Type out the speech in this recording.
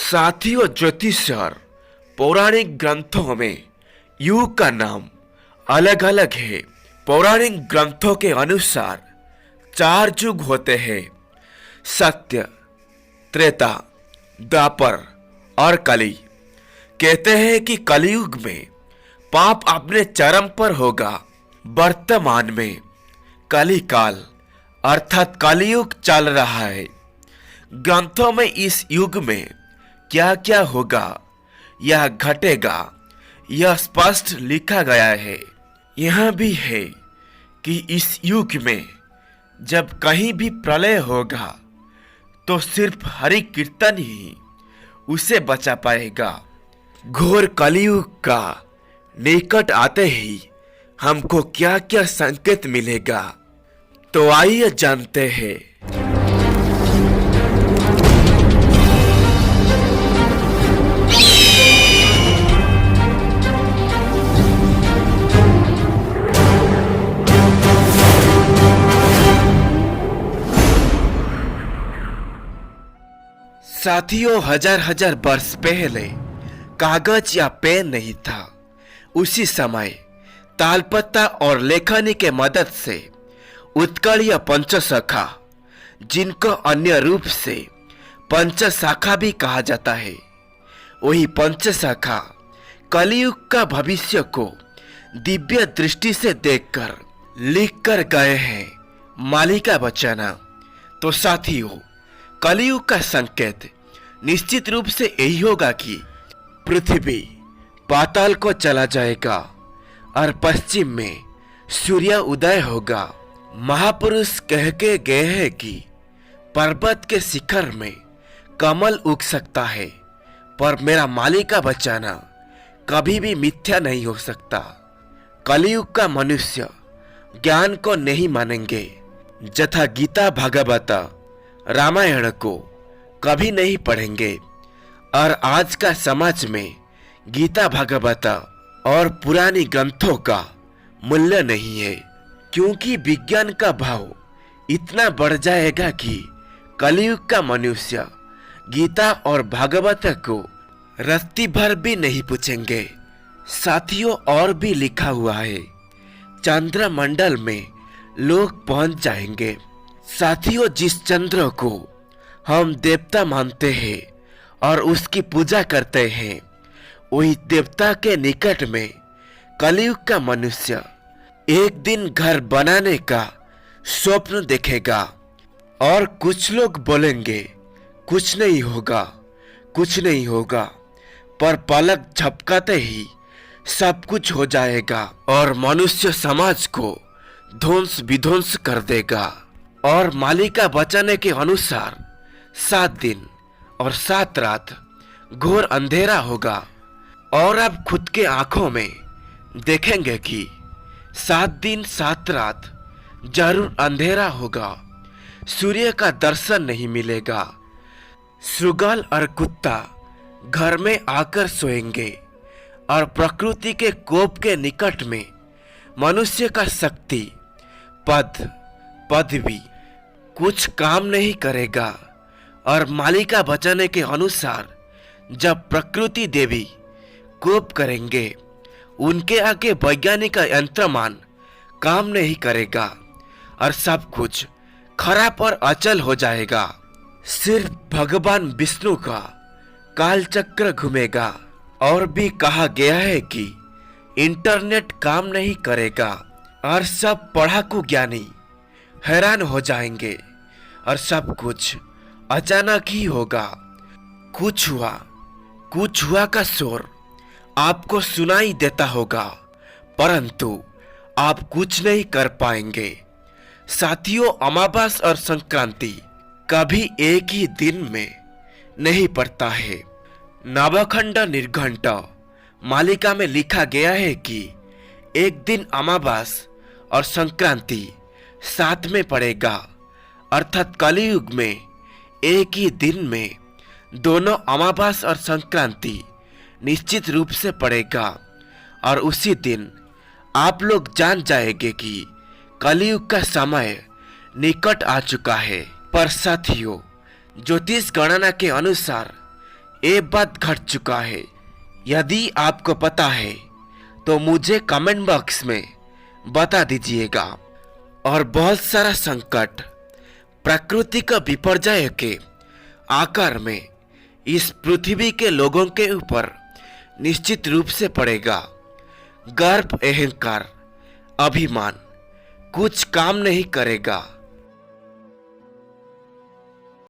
साथियों, ज्योतिष और पौराणिक ग्रंथों में युग का नाम अलग अलग है। पौराणिक ग्रंथों के अनुसार 4 युग होते हैं: सत्य, त्रेता, द्वापर और कली। कहते हैं कि कलयुग में पाप अपने चरम पर होगा। वर्तमान में कलिकाल अर्थात कलयुग चल रहा है। ग्रंथों में इस युग में क्या क्या होगा या घटेगा यह स्पष्ट लिखा गया है। यह भी है कि इस युग में जब कहीं भी प्रलय होगा तो सिर्फ हरि कीर्तन ही उसे बचा पाएगा। घोर कलयुग का निकट आते ही हमको क्या क्या संकेत मिलेगा, तो आइए जानते हैं। साथियों, हजार हजार वर्ष पहले कागज या पेन नहीं था। उसी समय तालपत्ता और लेखनी के मदद से उत्कलीय पंचसखा, जिनको अन्य रूप से पंचशाखा भी कहा जाता है, वही पंचशाखा कलयुग का भविष्य को दिव्य दृष्टि से देखकर लिख कर गए हैं मालिका बचाना। तो साथियों, कलयुग का संकेत निश्चित रूप से यही होगा कि पृथ्वी पाताल को चला जाएगा और पश्चिम में सूर्य उदय होगा। महापुरुष कह के गए हैं कि पर्वत के शिखर में कमल उग सकता है, पर मेरा मालिका बचाना कभी भी मिथ्या नहीं हो सकता। कलयुग का मनुष्य ज्ञान को नहीं मानेंगे, जथा गीता भागवत रामायण को कभी नहीं पढ़ेंगे। और आज का समाज में गीता भागवत और पुरानी ग्रंथों का मूल्य नहीं है, क्योंकि विज्ञान का भाव इतना बढ़ जाएगा कि कलयुग का मनुष्य गीता और भागवत को रत्ती भर भी नहीं पूछेंगे। साथियों, और भी लिखा हुआ है चंद्रमंडल में लोग पहुंच जाएंगे। साथियों, जिस चंद्र को हम देवता मानते हैं और उसकी पूजा करते हैं, वही देवता के निकट में कलयुग का मनुष्य एक दिन घर बनाने का स्वप्न देखेगा। और कुछ लोग बोलेंगे कुछ नहीं होगा, कुछ नहीं होगा, पर पलक झपकाते ही सब कुछ हो जाएगा और मनुष्य समाज को ध्वंस विध्वंस कर देगा। और मालिका बचाने के अनुसार 7 दिन और 7 रात घोर अंधेरा होगा। और आप खुद के आंखों में देखेंगे कि 7 दिन 7 रात जरूर अंधेरा होगा। सूर्य का दर्शन नहीं मिलेगा। श्रृगाल और कुत्ता घर में आकर सोएंगे और प्रकृति के कोप के निकट में मनुष्य का शक्ति पदवी कुछ काम नहीं करेगा। और मालिका बचाने के अनुसार जब प्रकृति देवी कोप करेंगे, उनके आगे वैज्ञानिक यंत्रमान काम नहीं करेगा और सब कुछ खराब और अचल हो जाएगा। सिर्फ भगवान विष्णु का कालचक्र घूमेगा। और भी कहा गया है कि इंटरनेट काम नहीं करेगा और सब पढ़ाकू ज्ञानी हैरान हो जाएंगे और सब कुछ अचानक ही होगा। कुछ हुआ का शोर आपको सुनाई देता होगा, परंतु आप कुछ नहीं कर पाएंगे। साथियों, अमावस और संक्रांति कभी एक ही दिन में नहीं पड़ता है। नवखंड निर्घंट मालिका में लिखा गया है कि एक दिन अमावस और संक्रांति साथ में पड़ेगा, अर्थात कलयुग में एक ही दिन में दोनों अमावस और संक्रांति निश्चित रूप से पड़ेगा। और उसी दिन आप लोग जान जाएंगे कि कलयुग का समय निकट आ चुका है। पर साथियों, ज्योतिष गणना के अनुसार ये बात घट चुका है। यदि आपको पता है तो मुझे कमेंट बॉक्स में बता दीजिएगा। और बहुत सारा संकट प्रकृति का विपर्यय के आकार में इस पृथ्वी के लोगों के ऊपर निश्चित रूप से पड़ेगा। गर्व, अहंकार, अभिमान कुछ काम नहीं करेगा।